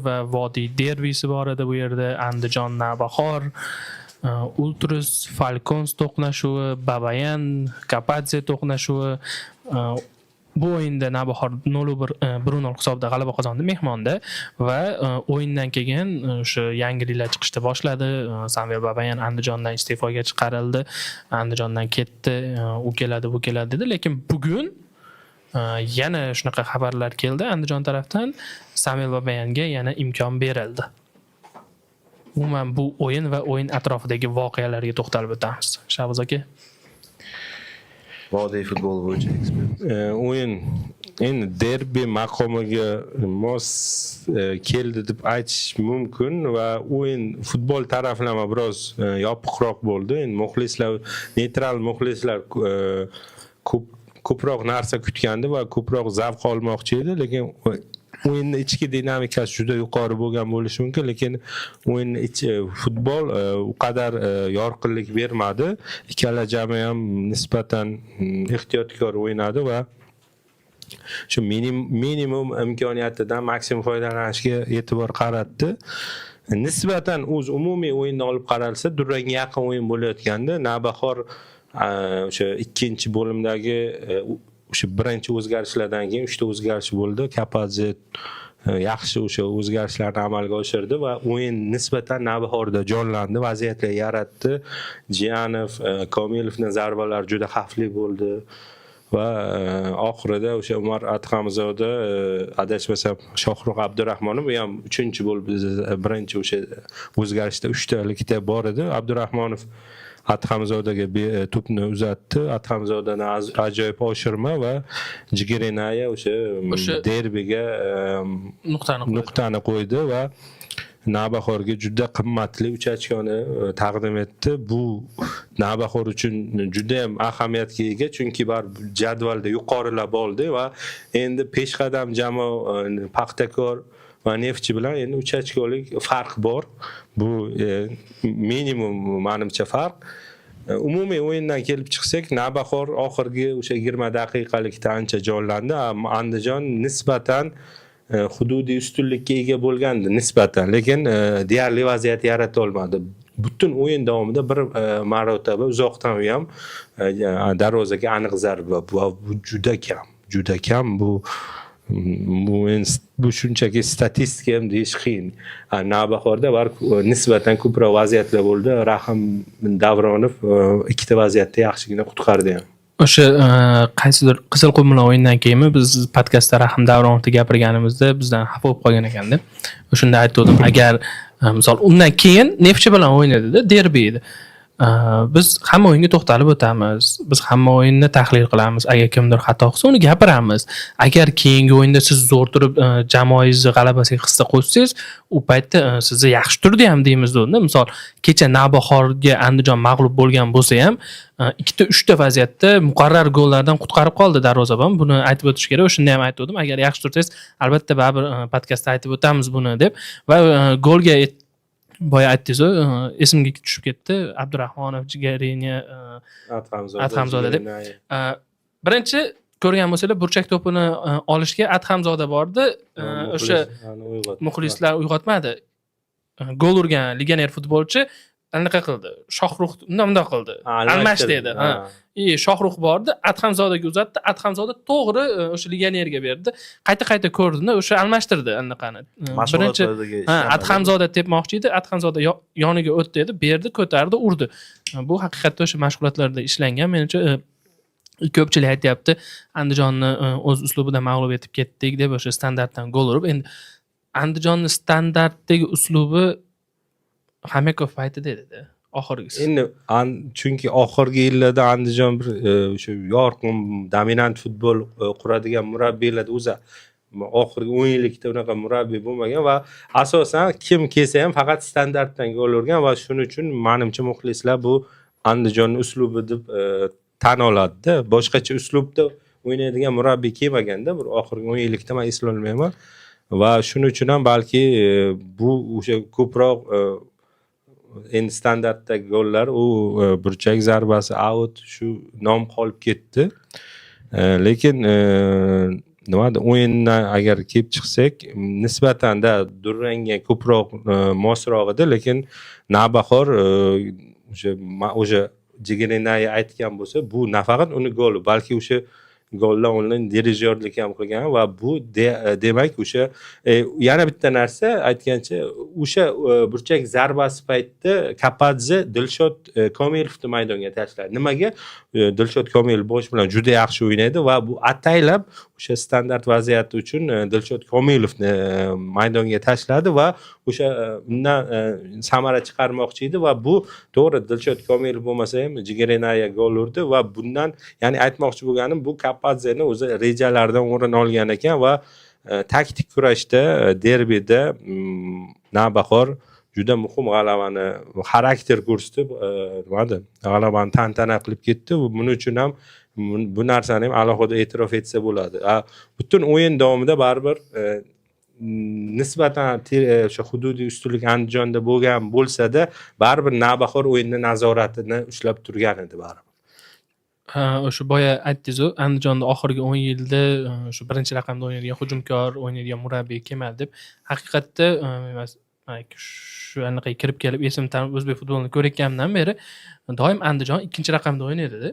va Vodiy derbisi bor edi bu yerda. Andijon Navbahor, Ultras Falcons to'qnashuvi, Babayan Kapadze to'qnashuvi. Bu o'yinda Navbahor 1-0 hisobda g'alaba qozondi mehmonda va o'yindan keyin o'sha yangiliklar chiqishni boshladi. Samvel Babayan Andijondan iste'foga chiqarildi. Andijondan ketdi, u keladi, bu keladi dedi, lekin bugun yana shunaqa xabarlar keldi Andijon tarafdan. Samvel Babayanga yana imkon berildi. Umuman bu o'yin va o'yin atrofidagi voqealarga to'xtalib o'tamiz. Shavuz aka. Vodiy futbol bo'yicha ekspert. O'yin endi derbi maqomiga mos keldi deb aytish mumkin va o'yin futbol taraflama biroz yopiqroq bo'ldi. Endi muxlislar, neytral muxlislar ko'proq narsa kutgandi va ko'proq zavq olmoqchi edi, lekin o'yinning ichki dinamikasi juda yuqori bo'lgan bo'lishi mumkin, lekin o'yinning futbol u qadar yorqinlik bermadi. Ikkala jamoa ham nisbatan ehtiyotkor o'ynadi va shu minimum imkoniyatidan maksimum foydalanishga e'tibor qaratdi. Nisbatan umumiy o'yinni olib qaralsa, durangga yaqin o'yin bo'layotganda Navbahor o'sha ikkinchi bo'limdagi o'sha birinchi o'zgarishlardan keyin 3 ta o'zgarish bo'ldi. Kapadze yaxshi o'sha o'zgarishlarni amalga oshirdi va o'yin nisbatan Navbahorda jonlandi, vaziyatlar yaratdi. Jiyanov, Komilovning zarbalari juda xavfli bo'ldi va oxirida o'sha Umar Adhamzoda, adashmasam Shohruh Abdurahmonov ham 3-chi bo'lib birinchi o'sha o'zgarishda 3 talikda bor edi. Abdurahmonov Adhamzodaga to'pni uzatdi. Adhamzodadan ajoyib oshirma va Jigirinaya o'sha derbiga nuqtani qo'ydi va Navbahorga juda qimmatli 3 ochkoni taqdim etdi. Bu Navbahor uchun juda ham ahamiyatga ega, chunki jadvalda yuqorilab oldi va endi peshqadam jamoa Paxtakor va Neftchi bilan endi 3 ochkolik farq bor. Bu minimum menimcha farq. Umumiy o'yindan kelib chiqsak, Navbahor oxirgi o'sha 20 daqiqalikda ancha jonlandi. Andijon nisbatan hududiy ustunlikka ega bo'lgandi nisbatan, lekin deyarli vaziyat yarata olmadi. Butun o'yin davomida bir marotaba uzoqdan ham darvozaga aniq zarba va bu juda kam bu shunchaki statistika ham deyish qiyin. Navbahorda nisbatan ko'proq vaziyatlar bo'ldi. Rahim Davronov 2 ta vaziyatda yaxshigina qutqardi ham. O'sha qaysidir Qizilqum o'yindan keyinmi biz podkastda Rahim Davronovni gapirganimizda bizdan xafa bo'lib qolgan ekanda. O'shanda aytdim, agar misol undan keyin Neftchi bilan o'ynadi-da, derbi edi. Biz hamma o'yinga to'xtalib o'tamiz. Biz hamma o'yinni tahlil qilamiz. Agar kimdir xato qilsa, uni gapiramiz. Agar keyingi o'yinda siz zo'r turib jamoangizni g'alabasiga hissa qo'shsangiz, u paytda sizni yaxshi turdi ham deymiz-da. Misol, kecha Navbahorga Andijon mag'lub bo'lgan bo'lsa ham, 2-3 ta vaziyatda muqarrar gollardan qutqarib qoldi darvozabon. Buni aytib o'tish kerak. O'shanda ham aytdim, agar yaxshi tursangiz, albatta baribir podkastda aytib o'tamiz buni deb. Va golga boya aytdingiz, esimga tushib ketdi. Abdurahmonov, Jigariniya, Adhamzoda deb. Birinchi ko'rgan bo'lsanglar, burchak to'pini olishga Adhamzoda bordi. O'sha muxlislar uyg'otmadi. Gol urgan legioner futbolchi anaqa qildi. Shohruh bunday qildi. Almash dedi. Shohruh bordi, Adhamzodaga uzatdi. Adhamzoda to'g'ri o'sha legionerga berdi. Qayta ko'rdi-da, o'sha almashtirdi anaqani. Birinchi Adhamzoda tepmoqchi edi. Adhamzoda yoniga o'tdi edi, berdi, ko'tardi, urdi. Bu haqiqatda o'sha mashg'ulotlarda ishlangan. Menimcha ko'pchilik aytayapti, Andijonni o'z uslubida mag'lub etib ketdik deb o'sha standartdan gol urib. Endi Andijonni standartdagi uslubi Hamekov paytida edi-da. Oxirgisi. Endi chunki oxirgi yillarda Andijon bir o'sha yorqin, dominant futbol quradigan murabbiylar o'zi oxirgi 10 yillikda unaqa murabbiy bo'lmagan va asosan kim kelsa ham faqat standartdan gol urgan va shuning uchun menimcha muxlislar bu Andijon uslubi deb tan oladi-da. Boshqacha uslubda o'ynaydigan murabbiy kelmaganda bir oxirgi 10 yillikda men eslolmayman va shuning uchun ham balki bu o'sha ko'proq endi standartdagi gollar u burchak zarbasi out shu nom qolib ketdi. Lekin nimada o'yindan agar kelib chiqsak nisbatan-da durangga ko'proq mosroq edi, lekin navbahor o'sha Jigirinay aytgan bo'lsa, bu nafaqat uni goli, balki o'sha goldan oldin dirijyorlik ham qilgan va bu demak o'sha yana bitta narsa aytgancha o'sha burchak zarbasi paytida Kapadze Dilshod Komilovni maydonga tashladi. Nimaga? Dilshod Komilov bosh bilan juda yaxshi o'ynaydi va bu ataylab o'sha standart vaziyat uchun Dilshod Komilovni maydonga tashladi va o'sha undan samara chiqarmoqchi edi va bu to'g'ri Dilshod Komilov bo'lmasa ham Jigirinaya gol urdi va bundan ya'ni aytmoqchi bo'lganim bu Kapadzeni o'zi rejalaridan o'rin olgan ekan va taktik kurashda derbida Navbahor juda muhim g'alabani xarakter ko'rsatib g'alabani tantana qilib ketdi. Buning uchun ham bu narsani ham alohida e'tirof etsa bo'ladi. Butun o'yin davomida baribir nisbatan o'sha hududiy ustunlik Andijonda bo'lgan bo'lsa-da, baribir Navbahor o'yinni nazoratini ushlab turgan edi baribir. O'sha boya aytdingiz-ku, Andijonda oxirgi 10 yilda shu birinchi raqamda o'ynaydigan, hujumkor o'ynaydigan murabbiy kelmadi deb. Haqiqatda shu anaqa kirib kelib esimni tanib o'zbek futbolini ko'rayotganimdan beri doim Andijon ikkinchi raqamda o'ynaydi-da.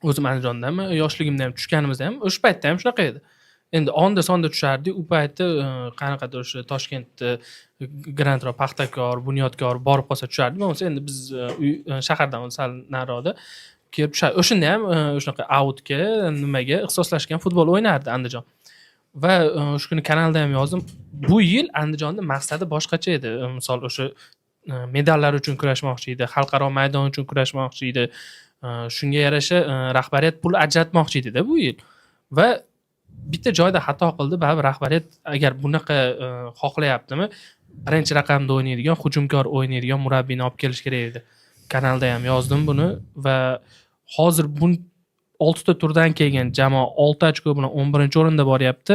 O'zim Andijondanman, yoshligimda ham tushganimizda ham o'sha paytda ham shunaqa edi. Endi onda sonda tushardik. U paytda qanaqadir o'sha Toshkentda Grantro, Paxtakor, Bunyodkor borib qolsa tushardik. Bo'lmasa endi biz shahardan sal nariroqda kelib tushar. O'shanda ham shunaqa outga, nimaga ixtisoslashgan futbol o'ynardi Andijon. Va shu kuni kanalda ham yozdim. Bu yil Andijonning maqsadi boshqacha edi. Misol o'sha medallar uchun kurashmoqchi edi, xalqaro maydon uchun kurashmoqchi edi. Shunga yarasha rahbariyat pul ajratmoqchi edi-da bu yil. Va bitta joyda xato qildi. Baribir rahbariyat agar bunaqa xohlayaptimi, birinchi raqamda o'ynaydigan, hujumkor o'ynaydigan murabbiyni olib kelish kerak edi. Kanalda ham yozdim buni va hozir bu 6 ta turdan kelgan jamoa 6 ochko bilan 11-o'rinda boryapti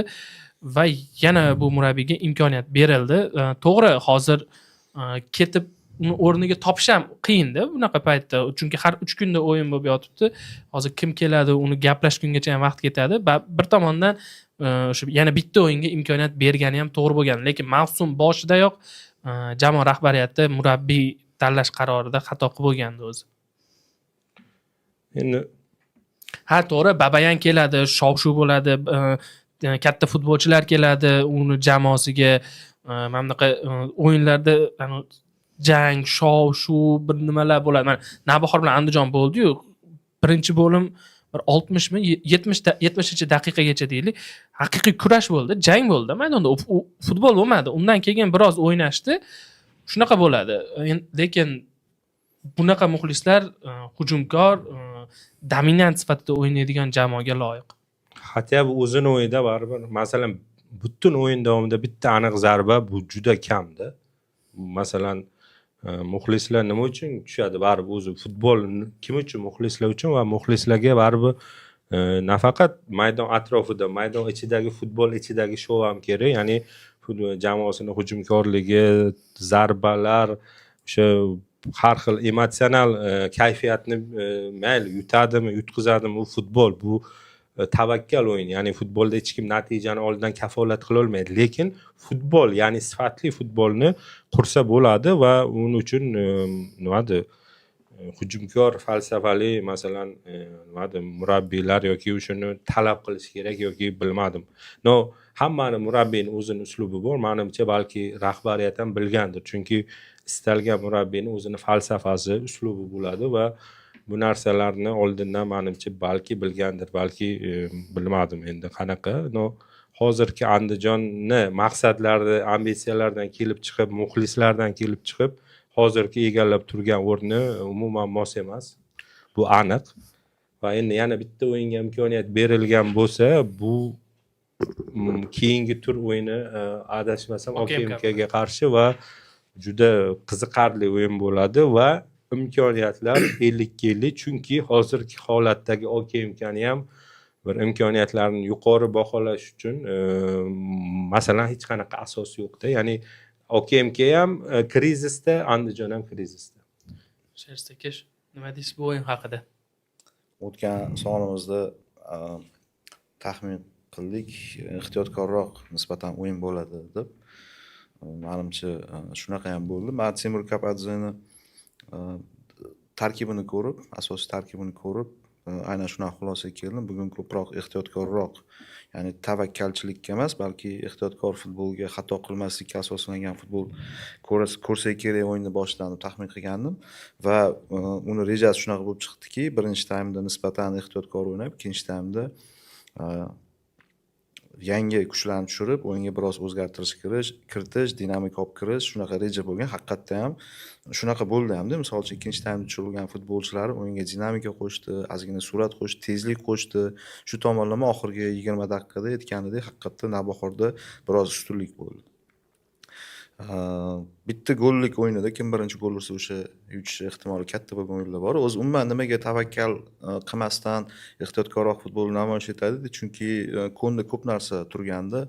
va yana bu murabbiyga imkoniyat berildi. To'g'ri, hozir ketib uni o'rniga topish ham qiyin-da bunaqa paytda, chunki har 3 kunda o'yin bo'lib yotibdi. Hozir kim keladi, uni gaplashgungacha ham vaqt ketadi. Bir tomondan o'sha yana bitta o'yinga imkoniyat bergani ham to'g'ri bo'lgan, lekin mavsum boshidayoq jamoa rahbariyati murabbiy tanlash qarorida xato qilib bo'lgandi o'zi. Endi to'g'ri, Babayan keladi, shov-shuv bo'ladi, katta futbolchilar keladi, uni jamoasiga mana bunaqa o'yinlarda jang, shov-shuv, bir nimalar bo'ladi. Mana Navbahor bilan Andijon bo'ldi-yu, birinchi bo'lim bir 60 mi 70-daqiqagacha deylik, haqiqiy kurash bo'ldi, jang bo'ldi maydonda. Futbol bo'lmadi. Undan keyin biroz o'ynashdi. Shunaqa bo'ladi. Lekin bunaqa muxlislar hujumkor, dominant sifatida o'ynaydigan jamoaga loyiq. Hatto bu o'zini o'yida baribir, masalan, butun o'yin davomida bitta aniq zarba bu juda kamda. Masalan, muxlislar nima uchun tushadi? Baribir o'zi futbol kim uchun? Muxlislar uchun va muxlislarga baribir nafaqat maydon atrofida, maydon ichidagi futbol ichidagi shou ham kerak. Ya'ni jamoasini hujumkorligi, zarbalar, o'sha har xil emotsional kayfiyatni mayli yutadimi, yutqizadimi u futbol. Bu tavakkal o'yin. Ya'ni futbolda hech kim natijani oldindan kafolat qila olmaydi, lekin futbol, ya'ni sifatli futbolni qursa bo'ladi va uning uchun nimadir hujumkor falsafali masalan nimadir murabbiylar yoki o'shani talab qilish kerak yoki bilmadim. Hammani murabbiyning o'zini uslubi bor. Menimcha balki rahbariyat ham bilgandir, chunki istalgan murabbiyning o'zini falsafasi, uslubi bo'ladi va bu narsalarni oldindan menimcha balki bilgandir, balki bilmadim endi qanaqa. Hozirgi Andijonni maqsadlari, ambitsiyalaridan kelib chiqib, muxlislardan kelib chiqib, hozirgi egallab turgan o'rni umuman mos emas. Bu aniq. Va endi yana bitta o'yinga imkoniyat berilgan bo'lsa, bu keyingi tur o'yini adashmasam OKMKga qarshi va juda qiziqarli o'yin bo'ladi va imkoniyatlar 50-50, chunki hozirgi holatdagi OKMKni ham bir imkoniyatlarni yuqori baholash uchun masalan hech qanaqa asos yo'qda. Ya'ni OKMK ham krizisda, Andijon ham krizisda. Sherstakesh, nima deysiz bu o'yin haqida? O'tgan sonimizda taxmin qildik, ehtiyotkorroq nisbatan o'yin bo'ladi deb. Menimcha shunaqa ham bo'ldi. Men Timur Kapadzeni tarkibini ko'rib, asosiy tarkibini ko'rib, aynan shunaqa xulosaga keldim. Bugun ko'proq ehtiyotkorroq, ya'ni tavakkalchilikka emas, balki ehtiyotkor futbolga, xato qilmaslikka asoslangan futbol ko'rsak kerak o'yinni boshidan deb taxmin qilgandim va uni rejasi shunaqa bo'lib chiqdiki, birinchi taymda nisbatan ehtiyotkor o'ynab, ikkinchi taymda yangi kuchlarni tushirib, o'yinga biroz o'zgartirish kiritish, dinamika olib kirish, shunaqa reja bo'lgan. Haqiqatda ham shunaqa bo'ldi hamda. Misol uchun ikkinchi taymda tushirilgan futbolchilar o'yinga dinamika qo'shdi, ozgina sur'at qo'shdi, tezlik qo'shdi. Shu tomonlama oxirgi 20 daqiqada aytganidek, haqiqatda Navbahorda biroz ustunlik bo'ldi. Bitta gollik o'yinida kim birinchi gol ursa o'sha yutish ehtimoli katta bo'lgan o'yinlar bor. O'zi umuman nimaga tavakkal qilmasdan ehtiyotkorroq futbol namoyish etadi? Chunki ko'nda ko'p narsa turganda,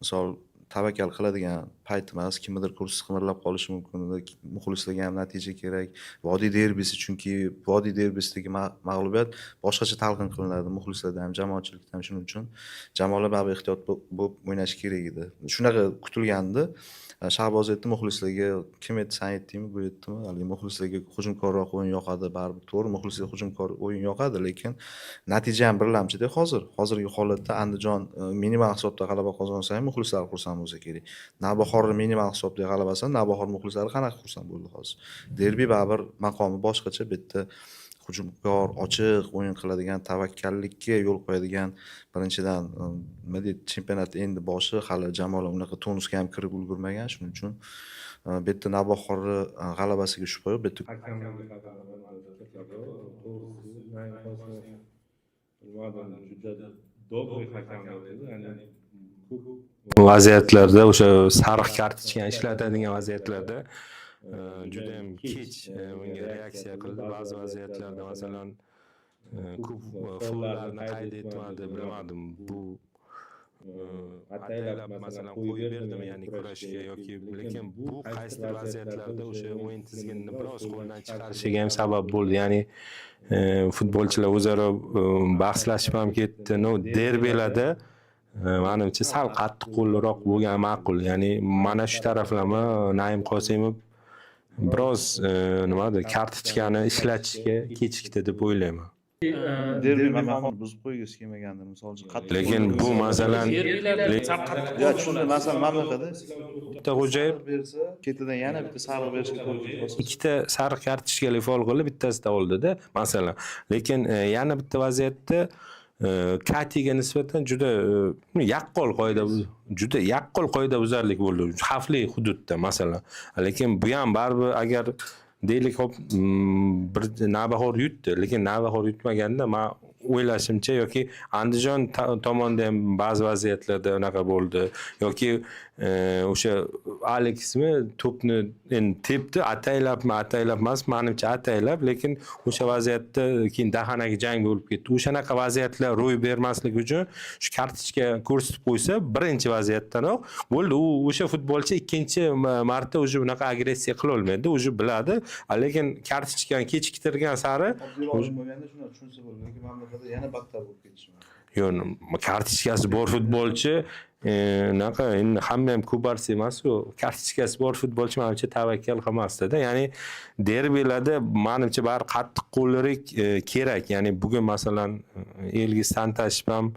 misol tavakkal qiladigan payt emas, kimnidir kursi qimirlab qolishi mumkin. Muxlislarga ham natija kerak. Vodiy derbisi, chunki Vodiy derbisidagi mag'lubiyat boshqacha talqin qilinadi muxlislarda ham, jamoatchilikda ham. Shuning uchun jamoalar baribir ehtiyot bo'lib o'ynash kerak edi. Shunaqa kutilgandi. Shahboz aytdi muxlislarga, kim aytdi, sen aytdingmi, bu aytdimi? Hali muxlislarga hujumkorroq o'yin yoqadi, baribir to'g'ri, muxlislarga hujumkor o'yin yoqadi, lekin natija ham birlamchida hozirgi holatda Andijon minimal hisobda g'alaba qozonsa ham muxlislar xursand bo'lsa kerak. Navbahor minimal hisobda g'alabasi, Navbahor muxlislari qanaqa xursand bo'ldi hozir. Derbi baribir maqomi boshqacha, bitta hujumkor, ochiq o'yin qiladigan, tavakkallikka yo'l qo'yadigan, birinchidan nima deydi, chempionat endi boshi, hali jamoalar unaqa tonusga ham kirib ulgurmagan, shuning uchun bu yerda Navbahorni g'alabasiga shubha yo'q. Bu yerda vaziyatlarda o'sha sariq kartochkani ishlatadigan vaziyatlarda juda ham kech unga reaksiya qildi. Ba'zi vaziyatlarda masalan ko'p fullarni qayd etmadi, bilmadim. Bu ataylab masalan qo'yib berdimi, ya'ni kurashga yoki, lekin bu qaysidir vaziyatlarda o'sha o'yin tizginini biroz qo'ldan chiqarishiga ham sabab bo'ldi. Ya'ni futbolchilar o'zaro bahslashib ham ketdi. Derbilarda menimcha sal qattiq qo'lliroq bo'lgan ma'qul. Ya'ni mana shu taraflama Naim Qosimov biroz nimadir, kartochkani ishlatishga kechikdi deb o'ylayman. derbi mehmon buzib qo'ygisi kelmagandi, misol uchun qattiq. Lekin bu masalan yo tushundim, masalan mamlakatda bitta Xo'jayev bersa, ketidan yana bitta sariq berishga to'g'ri keladi. ikkita sariq kartochkali faol qilib, bittasida oldida masalan. Lekin yana bitta vaziyatda Katiga nisbatan juda yaqqol qoida buzarlik bo'ldi. Xavfli hududda masalan. Lekin bu ham baribir agar deylik hop bir Navbahor yutdi, lekin Navbahor yutmaganda men o'ylashimcha yoki Andijon tomonda ham ba'zi vaziyatlarda unaqa bo'ldi yoki o'sha Alexmi to'pni endi tepdi, ataylab emas, menimcha ataylab, lekin o'sha vaziyatda keyin dahanaga jang bo'lib ketdi. O'shanaqa vaziyatlar ro'y bermasligi uchun shu kartochka ko'rsatib qo'ysa, birinchi vaziyatdanoq bo'ldi. U o'sha futbolchi ikkinchi marta o'sha unaqa agressiya qila olmaydi, o'sha biladi. Lekin kartochkani kechiktirgan sari bo'lganda shuni tushunsa bo'ladi, lekin mamlakatda yana battar bo'lib ketishi mumkin. yo'q, kartochkasi bor futbolchi naqa endi hamma ham Kubarsi emas-ku, kartochkasi bor futbolchi menimcha tavakkal qilmasdi-da. Ya'ni derbilarda menimcha bari qattiq qo'llirik kerak. Ya'ni bugun masalan Elgis Santashib ham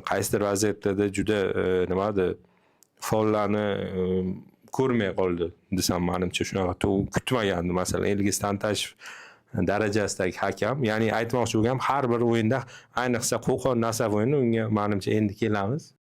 qaysidir vaziyatlarda juda nimadir faollarni ko'rmay qoldi desam, menimcha shunaqa kutmagandim. Masalan Elgis Santashib darajasidagi hakam, ya'ni aytmoqchi bo'lganim, har bir o'yinda, ayniqsa Qo'qon Nasaf o'yini, unga menimcha endi kelamiz.